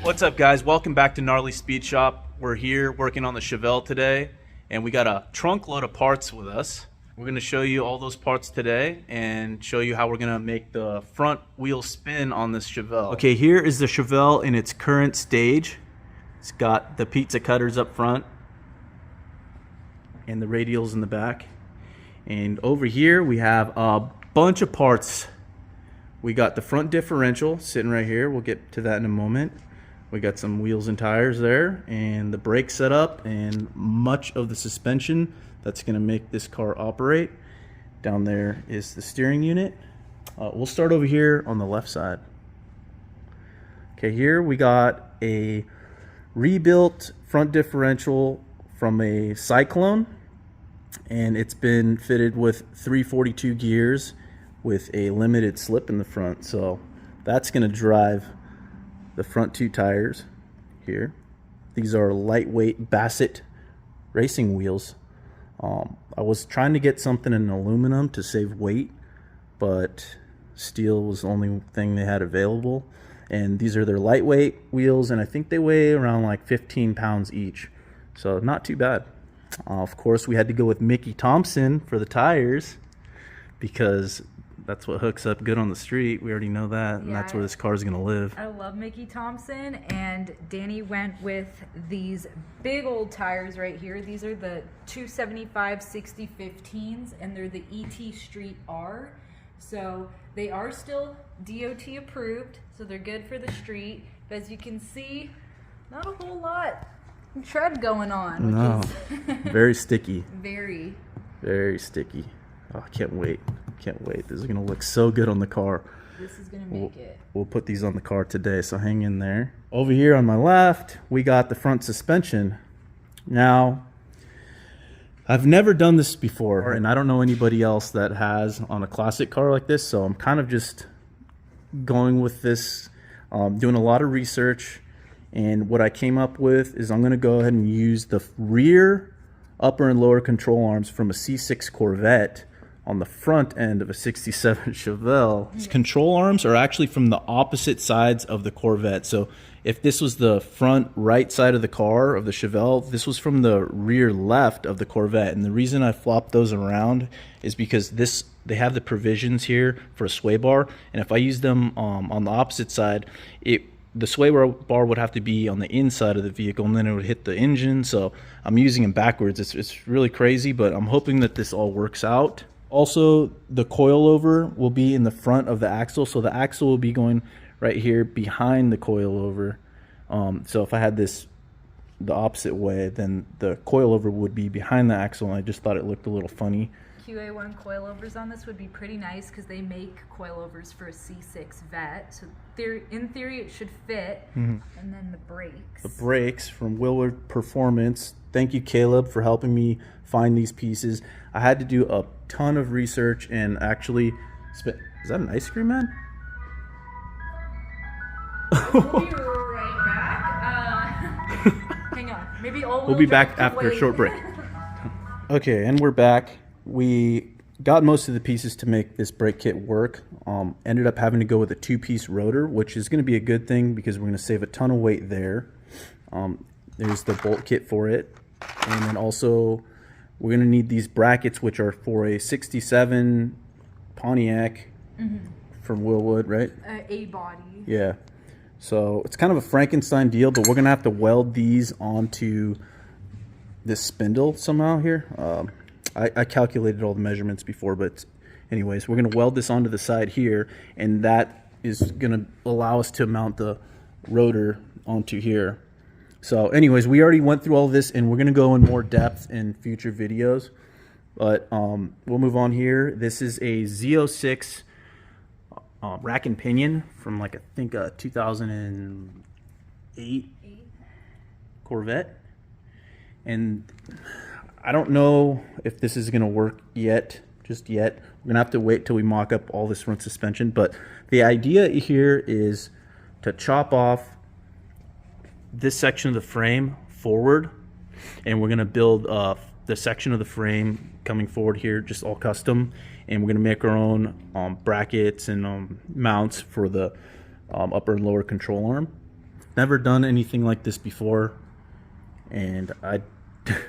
What's up, guys? Welcome back to Gnarly Speed Shop. We're here working on the Chevelle today, and we got a trunk load of parts with us. We're going to show you all those parts today and show you how we're going to make the front wheel spin on this Chevelle. Okay, here is the Chevelle in its current stage. It's got the pizza cutters up front and the radials in the back. And over here we have a bunch of parts. We got the front differential sitting right here. We'll get to that in a moment. We got some wheels and tires there, and the brake setup, and much of the suspension that's going to make this car operate. Down there is the steering unit. We'll start over here on the left side. Okay, here we got a rebuilt front differential from a Cyclone, and it's been fitted with 342 gears with a limited slip in the front. So that's going to drive the front two tires here. These are lightweight Bassett racing wheels. I was trying to get something in aluminum to save weight, but steel was the only thing they had available. And these are their lightweight wheels, and I think they weigh around like 15 pounds each. So not too bad. Of course, we had to go with Mickey Thompson for the tires because that's what hooks up good on the street. We already know that, and that's where this car is going to live. I love Mickey Thompson, and Danny went with these big old tires right here. These are the 275/60/15s, and they're the ET Street R. So they are still DOT approved, so they're good for the street. But as you can see, not a whole lot of tread going on. No, very sticky. Very sticky. Oh, I can't wait. Can't wait. This is going to look so good on the car. This is going to make it. We'll put these on the car today, so hang in there. Over here on my left, we got the front suspension. Now, I've never done this before, and I don't know anybody else that has on a classic car like this, so I'm kind of just going with this, doing a lot of research, and what I came up with is I'm going to go ahead and use the rear upper and lower control arms from a C6 Corvette on the front end of a 67 Chevelle. These control arms are actually from the opposite sides of the Corvette. So if this was the front right side of the car of the Chevelle, this was from the rear left of the Corvette. And the reason I flopped those around is because they have the provisions here for a sway bar, and if I use them on the opposite side, the sway bar would have to be on the inside of the vehicle, and then it would hit the engine. So I'm using them backwards. It's really crazy, but I'm hoping that this all works out. Also, the coilover will be in the front of the axle, so the axle will be going right here behind the coilover. So if I had this the opposite way, then the coilover would be behind the axle, and I just thought it looked a little funny. QA1 coilovers on this would be pretty nice because they make coilovers for a C6 Vet. So in theory it should fit. And then the brakes. The brakes from Willard Performance. Thank you, Caleb, for helping me find these pieces. I had to do a ton of research and actually is that an ice cream man? We'll be right back. Hang on. Maybe we'll be back after a short break. Okay, and we're back. We got most of the pieces to make this brake kit work. Ended up having to go with a two-piece rotor, which is going to be a good thing because we're going to save a ton of weight there. There's the bolt kit for it. And then also we're going to need these brackets, which are for a 67 Pontiac from Willwood, right? A body. Yeah. So it's kind of a Frankenstein deal, but we're going to have to weld these onto this spindle somehow here. I calculated all the measurements before, but anyways, we're going to weld this onto the side here, and that is going to allow us to mount the rotor onto here. So anyways, we already went through all this, and we're going to go in more depth in future videos, but we'll move on here. This is a Z06 rack and pinion from like I think a 2008 Corvette, and I don't know if this is going to work just yet. We're going to have to wait till we mock up all this front suspension, but the idea here is to chop off this section of the frame forward, and we're going to build the section of the frame coming forward here just all custom, and we're going to make our own brackets and mounts for the upper and lower control arm. never done anything like this before, and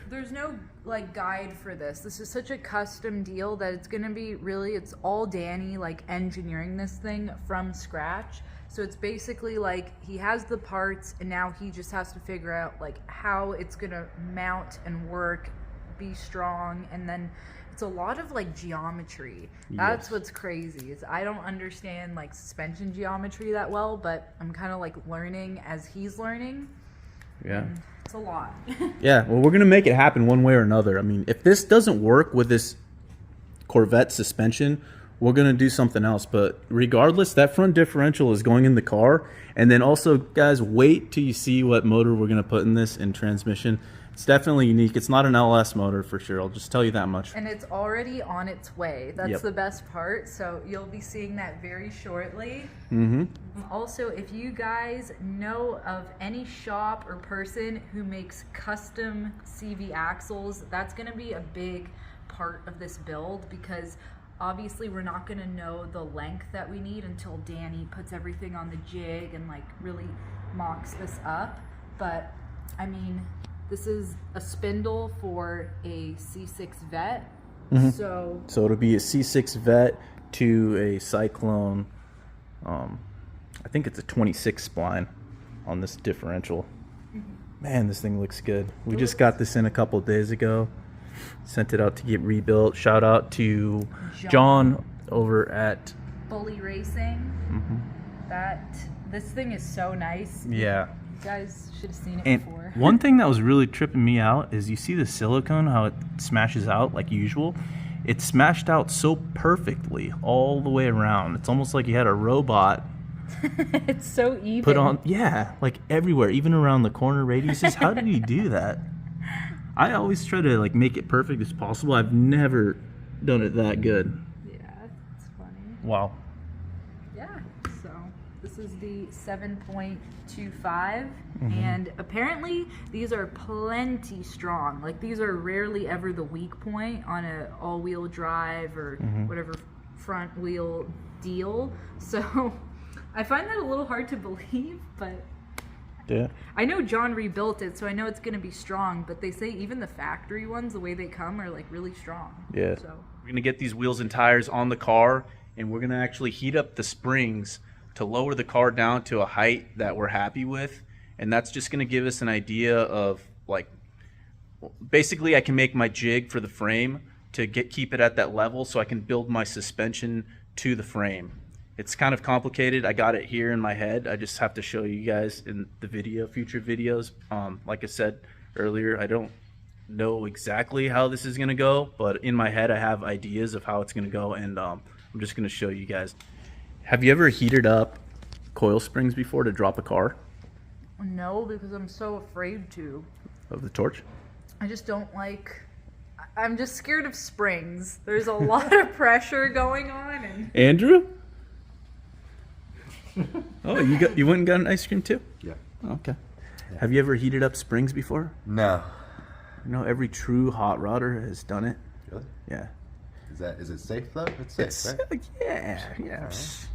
There's no like guide for this. This is such a custom deal that it's gonna be really, it's all Danny like engineering this thing from scratch. So it's basically like he has the parts and now he just has to figure out like how it's gonna mount and work, be strong, and then it's a lot of like geometry. That's what's crazy is I don't understand like suspension geometry that well, but I'm kind of like learning as he's learning. Yeah. It's a lot. Yeah, well, we're going to make it happen one way or another. I mean, if this doesn't work with this Corvette suspension, we're going to do something else. But regardless, that front differential is going in the car. And then also, guys, wait till you see what motor we're going to put in this in transmission. It's definitely unique. It's not an LS motor for sure. I'll just tell you that much. And it's already on its way. That's the best part. So you'll be seeing that very shortly. Mm-hmm. Also, if you guys know of any shop or person who makes custom CV axles, that's going to be a big part of this build because obviously we're not going to know the length that we need until Danny puts everything on the jig and like really mocks this up. But I mean, this is a spindle for a C6 Vet. Mm-hmm. So it'll be a C6 Vet to a Cyclone. I think it's a 26 spline on this differential. Man, this thing looks good. We just got this in a couple of days ago. Sent it out to get rebuilt. Shout out to John over at Bully Racing. This thing is so nice. Yeah. You guys should have seen it And before. one thing that was really tripping me out is you see the silicone, how it smashes out like usual. It smashed out so perfectly all the way around. It's almost like you had a robot It's so even. put on, like everywhere, even around the corner radiuses. How did he do that? I always try to like make it perfect as possible. I've never done it that good. Yeah, it's funny. Wow. Yeah, so this is the 7.25, and apparently these are plenty strong. Like these are rarely ever the weak point on a all-wheel drive or whatever front wheel deal. So I find that a little hard to believe, but Yeah. I know John rebuilt it, so I know it's going to be strong, but they say even the factory ones, the way they come, are like really strong. Yeah. So We're going to get these wheels and tires on the car, and we're going to actually heat up the springs to lower the car down to a height that we're happy with. And that's just going to give us an idea of, like, basically I can make my jig for the frame to keep it at that level so I can build my suspension to the frame. It's kind of complicated. I got it here in my head. I just have to show you guys in the video, future videos. Like I said earlier, I don't know exactly how this is going to go, but in my head I have ideas of how it's going to go, and I'm just going to show you guys. Have you ever heated up coil springs before to drop a car? no, because I'm so afraid to. Of the torch? I just don't like. I'm just scared of springs. There's a lot of pressure going on, and Andrew? Oh, you went and got an ice cream too? Yeah. Okay. Yeah. Have you ever heated up springs before? No. You know, every true hot rodder has done it. Really? Yeah. Is it safe though? It's safe, right? Yeah. Right.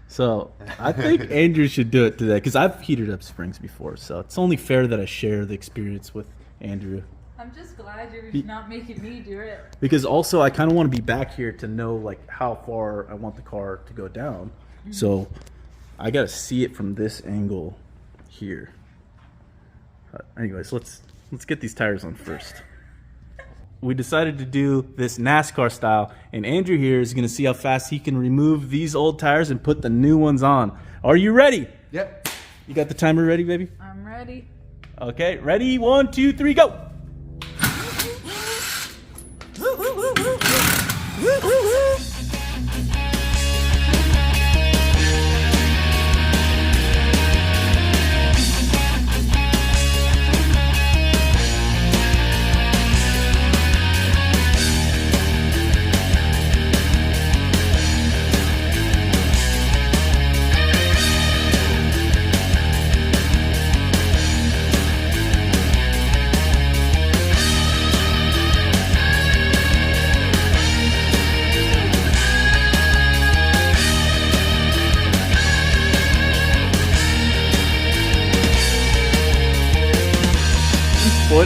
So I think Andrew should do it today because I've heated up springs before. So it's only fair that I share the experience with Andrew. I'm just glad you're not making me do it. Because also I kind of want to be back here to know like how far I want the car to go down. So I got to see it from this angle here. Anyways, let's get these tires on first. We decided to do this NASCAR style, and Andrew here is going to see how fast he can remove these old tires and put the new ones on. Are you ready? Yep. You got the timer ready, baby? I'm ready. Okay, ready? 1, 2, 3, go!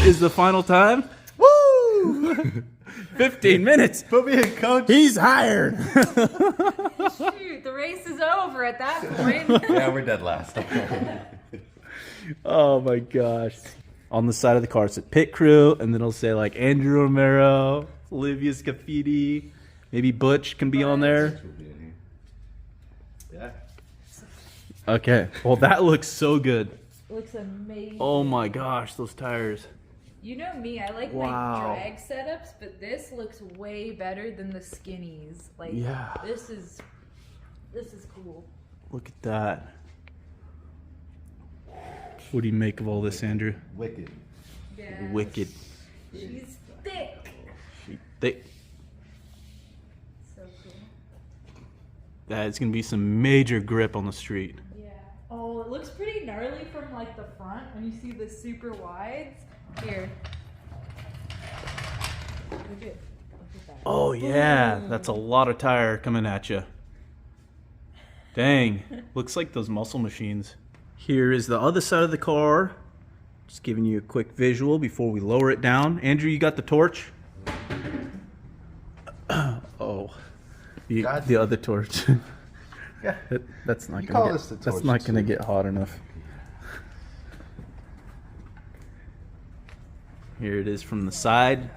is the final time. Woo! 15 minutes. Put me in, coach. He's hired. Shoot, the race is over at that point. Yeah, we're dead last. Oh my gosh. On the side of the car, it said pit crew, and then it'll say like Andrew Romero, Olivia Scafidi, maybe Butch can be on there. Yeah. Okay. Well, that looks so good. Looks amazing. Oh my gosh, those tires. You know me, I like Wow. my drag setups, but this looks way better than the skinnies. Like, Yeah. this is cool. Look at that. What do you make of all this, Andrew? Wicked. Yeah. Wicked. She's thick. Thick. So cool. That's gonna be some major grip on the street. Yeah. Oh, it looks pretty gnarly from like the front when you see the super wides. Here. Look at that. Oh yeah, that's a lot of tire coming at you. Dang, looks like those muscle machines. Here is the other side of the car. Just giving you a quick visual before we lower it down. Andrew, you got the torch? Oh, the other torch. Yeah. That's not You gonna call get, this the that's torch, not gonna too. get hot enough. Here it is from the side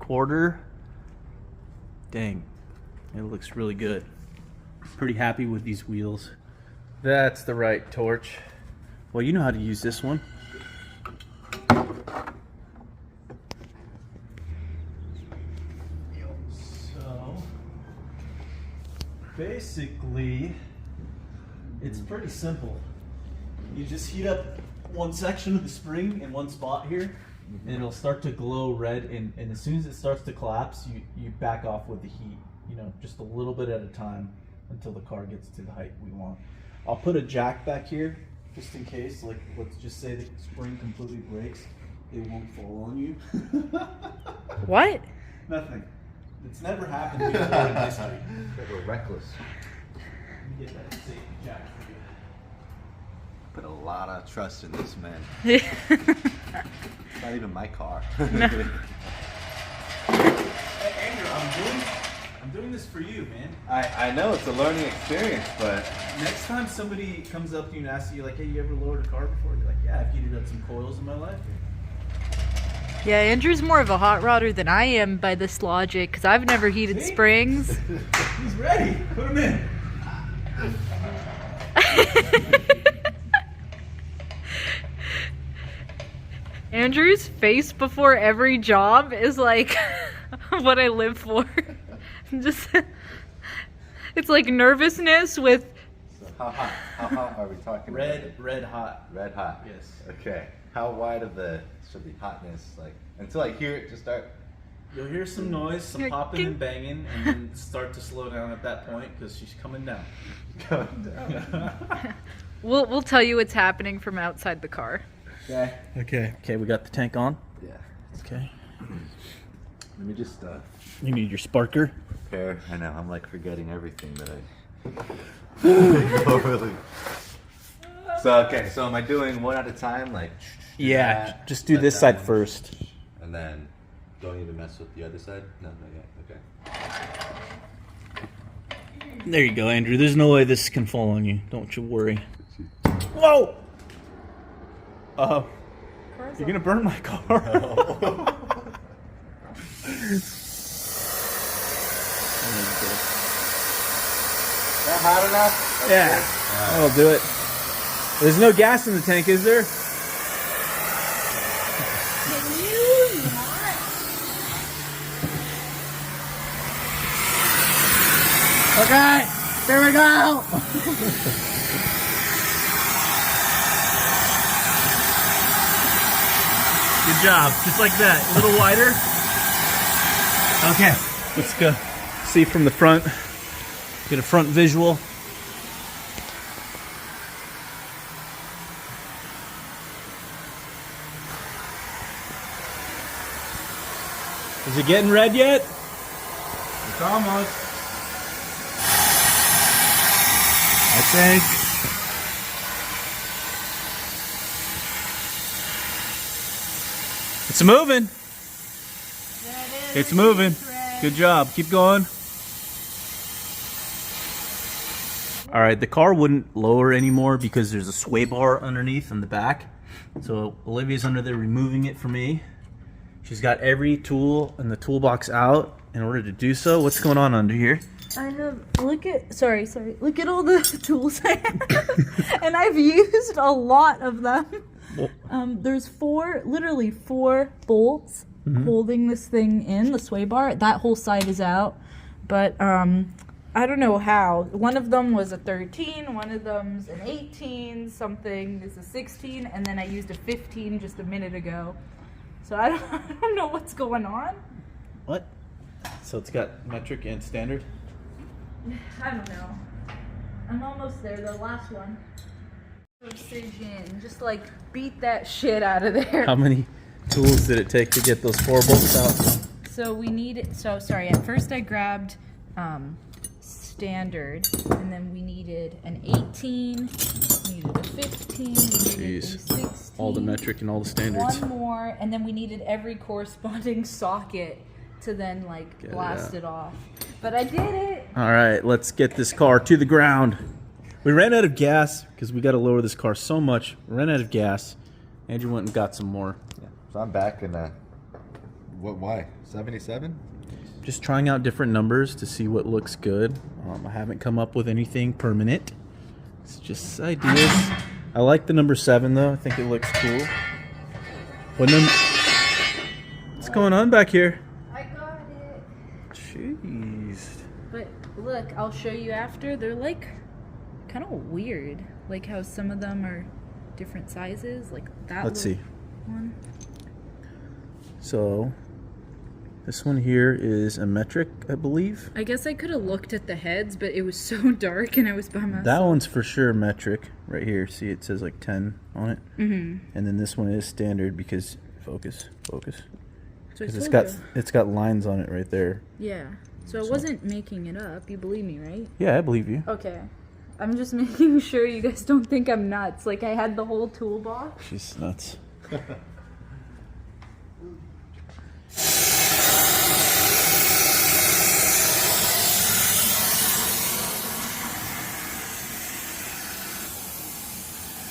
quarter. Dang, it looks really good. Pretty happy with these wheels. That's the right torch. Well, you know how to use this one. So, basically, it's pretty simple. You just heat up one section of the spring in one spot here, and it'll start to glow red, and as soon as it starts to collapse, you back off with the heat, you know, just a little bit at a time until the car gets to the height we want. I'll put a jack back here just in case, like let's just say the spring completely breaks, it won't fall on you. What? Nothing. It's never happened before in history. We're reckless. Let me get that safety jack for you. Put a lot of trust in this man. Not even my car. Hey, Andrew, I'm doing this for you, man. I know it's a learning experience, but Next time somebody comes up to you and asks you, like, hey, you ever lowered a car before? You're like, yeah, I've heated up some coils in my life. Yeah, Andrew's more of a hot rodder than I am by this logic, because I've never heated See? springs. He's ready. Put him in. Andrew's face before every job is like what I live for. Just, it's like nervousness with. so how hot? How hot are we talking? Red hot. Red hot. Yes. Okay. How wide of the should be hotness? Like until I hear it just start. You'll hear some noise, some popping and banging, and then start to slow down at that point because she's coming down. Going down. We'll tell you what's happening from outside the car. Okay. Okay, we got the tank on. Yeah. Okay. Let me just You need your sparker. prepare. I know I'm like forgetting everything that I. Totally. So okay. So am I doing one at a time? Like. Yeah, that, just do let this that side one, first. And then don't even mess with the other side. No, not yet. Okay. There you go, Andrew. There's no way this can fall on you. Don't you worry. Whoa! You're gonna burn my car. Is that hot enough? Yeah, that'll do it. There's no gas in the tank, is there? Okay, here we go. Good job, just like that. A little wider. Okay, let's go see from the front. Get a front visual. Is it getting red yet? It's almost. I think. It's It's moving. There it is. It's moving. Red. Good job. Keep going. All right, the car wouldn't lower anymore because there's a sway bar underneath in the back. So Olivia's under there removing it for me. She's got every tool in the toolbox out in order to do so. What's going on under here? I have, look at all the tools I have. And I've used a lot of them. There's literally four bolts holding this thing in, the sway bar. That whole side is out. But I don't know how. One of them was a 13, one of them's an 18, something is a 16, and then I used a 15 just a minute ago. So I don't know what's going on. What? So it's got metric and standard? I don't know. I'm almost there, the last one. Precision, just like beat that shit out of there. How many tools did it take to get those 4 bolts out? So we need, at first I grabbed standard, and then we needed an 18, we needed a 15, we needed a 16. All the metric and all the standards. One more, and then we needed every corresponding socket to then like blast it off. But I did it! All right, let's get this car to the ground. We ran out of gas because we got to lower this car so much. We ran out of gas. Andrew went and got some more. Yeah. So I'm back in why? 77? Just trying out different numbers to see what looks good. I haven't come up with anything permanent. It's just ideas. I like the number 7 though. I think it looks cool. What's going on back here? I got it. Jeez. But look, I'll show you after. They're like kind of weird. Like how some of them are different sizes. Like that Let's see. one. So this one here is a metric, I believe. I guess I could have looked at the heads, but it was so dark and I was by myself. That one's for sure metric right here. See, it says like 10 on it. And then this one is standard because focus. So Because it's got lines on it right there. Yeah. So I wasn't making it up. You believe me, right? Yeah, I believe you. Okay. I'm just making sure you guys don't think I'm nuts. Like I had the whole toolbox. She's nuts.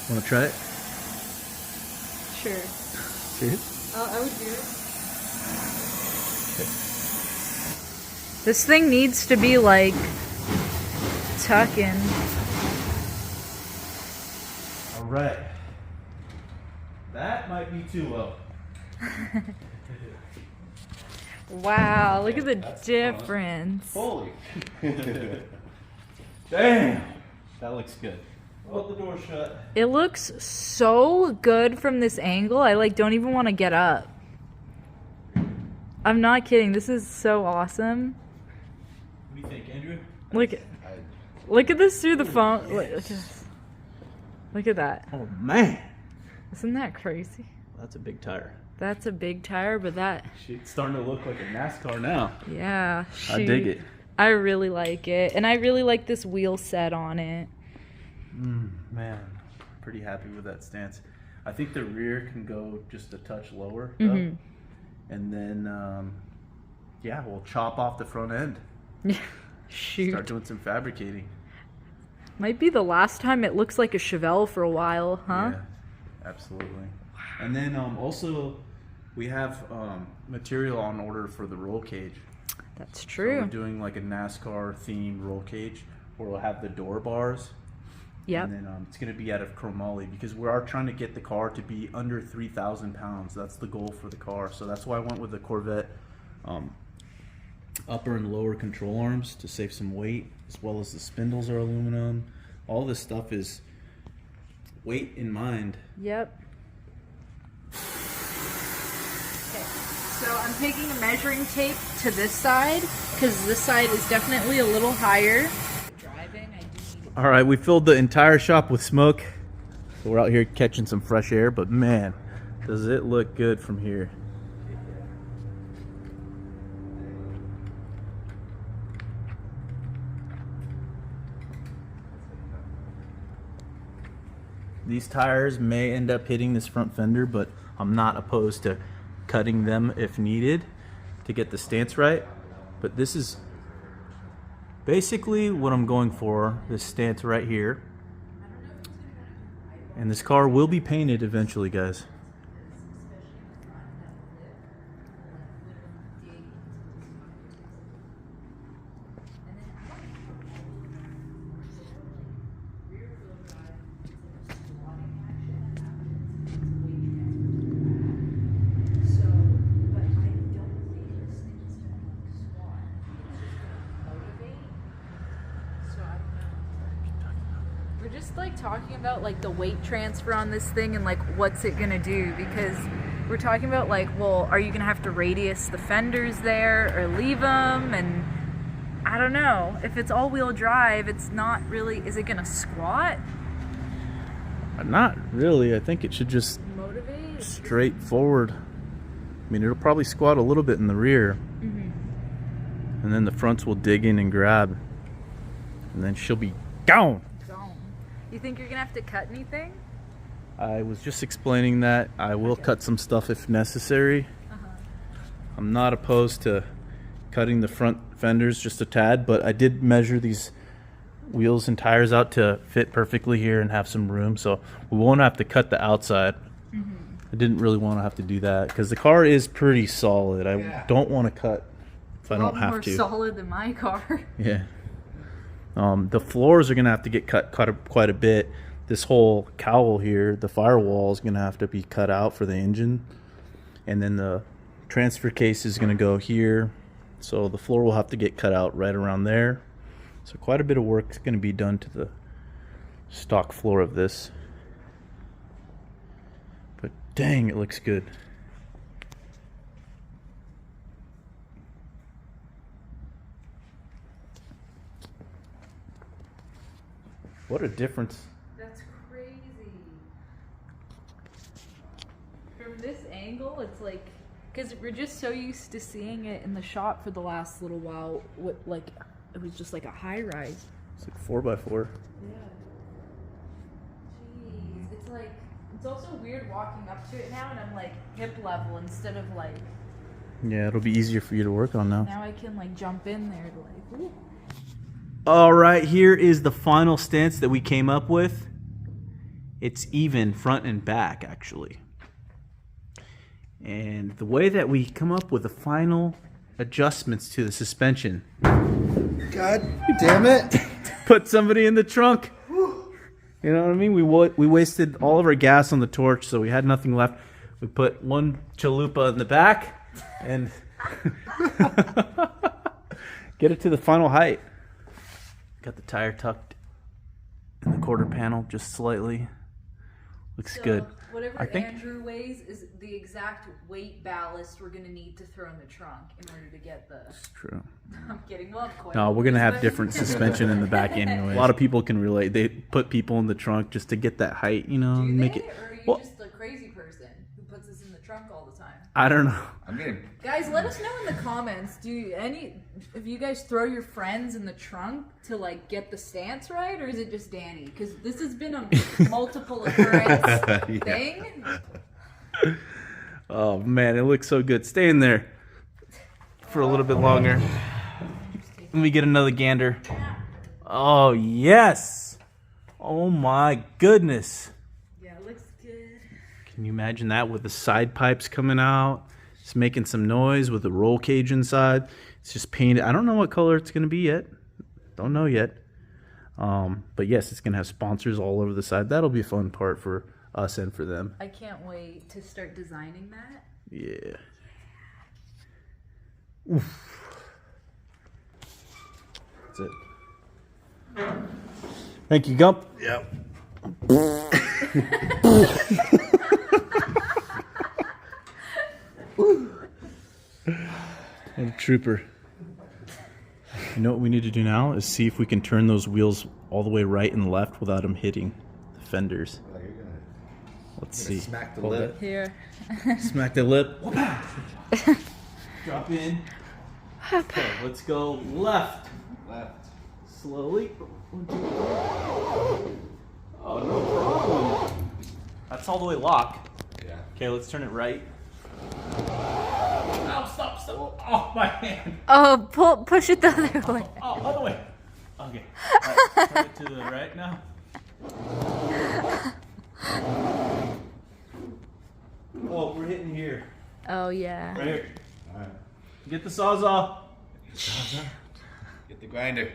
Want to try it? Sure. Serious? I would do it. This thing needs to be like tucking. All right. That might be too low. Wow, look at the difference. Holy. Damn. That looks good. Hold the door shut. It looks so good from this angle. I like don't even want to get up. I'm not kidding. This is so awesome. What do you think, Andrew? Look at this through the phone. Look at that. Oh man. Isn't that crazy? That's a big tire. That's a big tire, but that, It's starting to look like a NASCAR now. yeah. I dig it. I really like it. And I really like this wheel set on it. Man, pretty happy with that stance. I think the rear can go just a touch lower, though. And then, yeah, we'll chop off the front end. Shoot. Start doing some fabricating. Might be the last time it looks like a Chevelle for a while, huh? Yeah, absolutely. And then also, we have material on order for the roll cage. That's So true. we're doing like a NASCAR themed roll cage where we'll have the door bars. Yep. And then it's going to be out of chromoly because we are trying to get the car to be under 3,000 pounds. That's the goal for the car. So that's why I went with the Corvette upper and lower control arms to save some weight, as well as the spindles are aluminum. All this stuff is weight in mind. Yep. Okay, so I'm taking a measuring tape to this side because this side is definitely a little higher. Driving, I do need All right, we filled the entire shop with smoke. So we're out here catching some fresh air, but man, does it look good from here. These tires may end up hitting this front fender, but I'm not opposed to cutting them if needed to get the stance right. But this is basically what I'm going for, this stance right here. And this car will be painted eventually, guys. We're just like talking about like the weight transfer on this thing and like what's it gonna do, because we're talking about like, well, are you gonna have to radius the fenders there or leave them? And I don't know, if it's all-wheel drive, it's not really, is it gonna squat? Not really. I think it should just Motivate? straight forward. I mean, it'll probably squat a little bit in the rear, and then the fronts will dig in and grab, and then she'll be gone. You think you're gonna have to cut anything? I was just explaining that I will cut some stuff if necessary. I'm not opposed to cutting the front fenders just a tad, but I did measure these wheels and tires out to fit perfectly here and have some room, so we won't have to cut the outside. I didn't really want to have to do that because the car is pretty solid. I don't want to cut if I don't have more to. solid than my car. Yeah. The floors are gonna have to get cut quite a bit. This whole cowl here, the firewall, is gonna have to be cut out for the engine, and then the transfer case is gonna go here. So the floor will have to get cut out right around there. So quite a bit of work is gonna be done to the stock floor of this. But dang, it looks good. What a difference. That's crazy. From this angle, it's like, because we're just so used to seeing it in the shop for the last little while. What, like, it was just like a high rise. It's like 4x4. Yeah. Jeez, it's like, it's also weird walking up to it now, and I'm like hip level instead of like. Yeah, it'll be easier for you to work on now. Now I can like jump in there to like. Ooh. All right, here is the final stance that we came up with. It's even front and back, actually. And the way that we come up with the final adjustments to the suspension. God damn it. Put somebody in the trunk. You know what I mean? We wasted all of our gas on the torch, so we had nothing left. We put one chalupa in the back and get it to the final height. Got the tire tucked in the quarter panel just slightly. Looks good. Whatever I think Andrew weighs is the exact weight ballast we're gonna need to throw in the trunk in order to get the. it's true. I'm kidding. Well, of course. No, we're gonna have different suspension in the back anyway. A lot of people can relate. They put people in the trunk just to get that height, you know, Do make they? it. Or are you Well, just a crazy person who puts this in the trunk all the time? I don't know. I'm getting. Guys, let us know in the comments. If you guys throw your friends in the trunk to like get the stance right, or is it just Danny? Because this has been a multiple occurrence thing. Oh man, it looks so good. Stay in there for a little bit longer. Let me get another gander. Oh yes. Oh my goodness. Yeah, it looks good. Can you imagine that with the side pipes coming out? It's making some noise with the roll cage inside. It's just painted. I don't know what color it's going to be yet. Don't know yet. But yes, it's going to have sponsors all over the side. That'll be a fun part for us and for them. I can't wait to start designing that. Yeah. Oof. That's it. Thank you, Gump. Yep. And Trooper. You know what we need to do now is see if we can turn those wheels all the way right and left without them hitting the fenders. Oh, you're gonna, Let's see. smack the Hold lip. it. Here. Smack the lip. Drop in. Okay, let's go left. Left. Slowly. Oh, no problem. That's all the way locked. Yeah. Okay, let's turn it right. Oh, my hand. Oh, push it the other way. Oh, other way. Okay. All right, turn it to the right now. Oh, we're hitting here. Oh yeah. Right here. All right. Get the Sawzall. Get the grinder.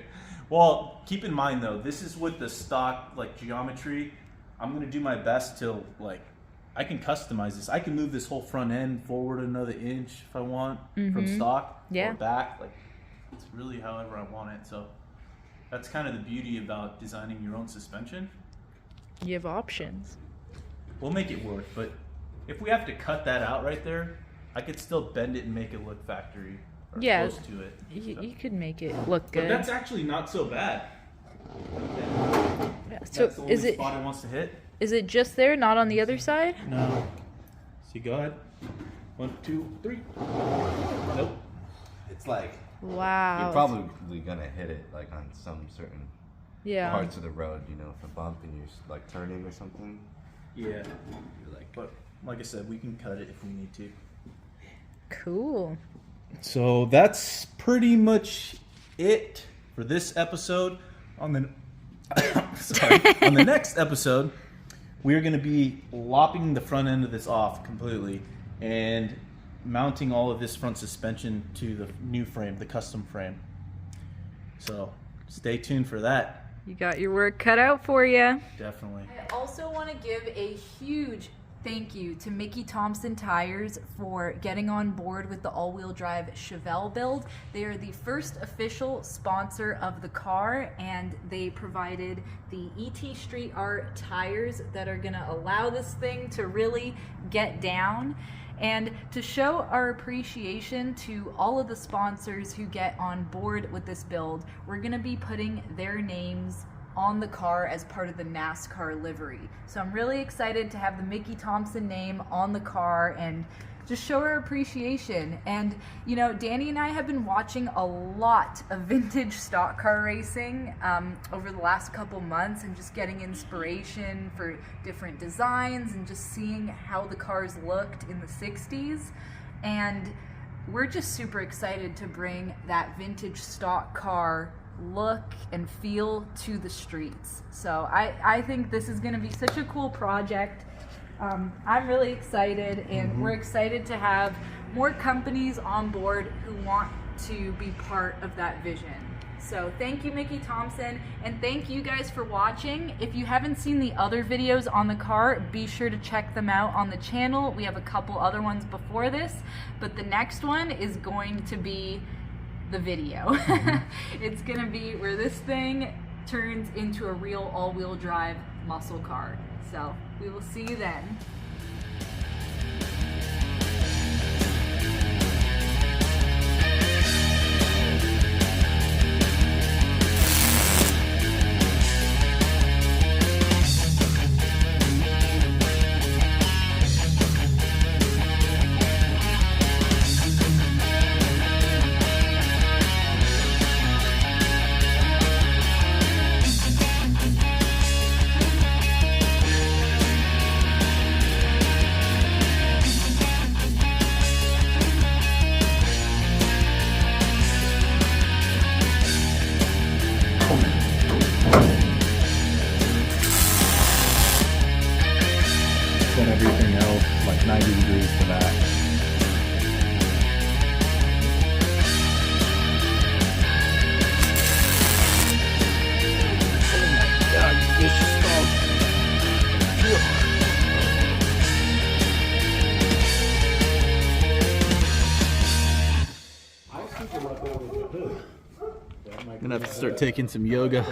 Well, keep in mind though, this is with the stock like geometry. I'm gonna do my best to like, I can customize this. I can move this whole front end forward another inch if I want from stock Yeah. or back. Like, it's really however I want it. So that's kind of the beauty about designing your own suspension. You have options. We'll make it work, but if we have to cut that out right there, I could still bend it and make it look factory or Yeah. close to it. You could make it look But good. that's actually not so bad. Yeah, That's so the only is it spot it wants to hit. just there, not on the other side? No. See, go ahead. 1, 2, 3. Nope. It's like Wow. you're probably gonna hit it like on some certain yeah. parts of the road. You know, if a bump and you're like turning or something. Yeah. You're like, But like I said, we can cut it if we need to. Cool. So that's pretty much it for this episode. On the on the next episode, we're going to be lopping the front end of this off completely and mounting all of this front suspension to the new frame, the custom frame. So stay tuned for that. You got your work cut out for you. Definitely. I also want to give a huge thank you to Mickey Thompson Tires for getting on board with the all-wheel drive Chevelle build. They are the first official sponsor of the car, and they provided the ET Street Art tires that are going to allow this thing to really get down. And to show our appreciation to all of the sponsors who get on board with this build, we're going to be putting their names on the car as part of the NASCAR livery. So I'm really excited to have the Mickey Thompson name on the car and just show our appreciation. And you know, Danny and I have been watching a lot of vintage stock car racing over the last couple months and just getting inspiration for different designs and just seeing how the cars looked in the 60s. And we're just super excited to bring that vintage stock car look and feel to the streets. So I think this is going to be such a cool project. I'm really excited, and we're excited to have more companies on board who want to be part of that vision. So thank you, Mickey Thompson, and thank you guys for watching. If you haven't seen the other videos on the car, be sure to check them out on the channel. We have a couple other ones before this, but the next one is going to be the video. It's gonna be where this thing turns into a real all-wheel drive muscle car. So we will see you then. Then everything else like 90 degrees to that. I'm gonna have to start taking some yoga.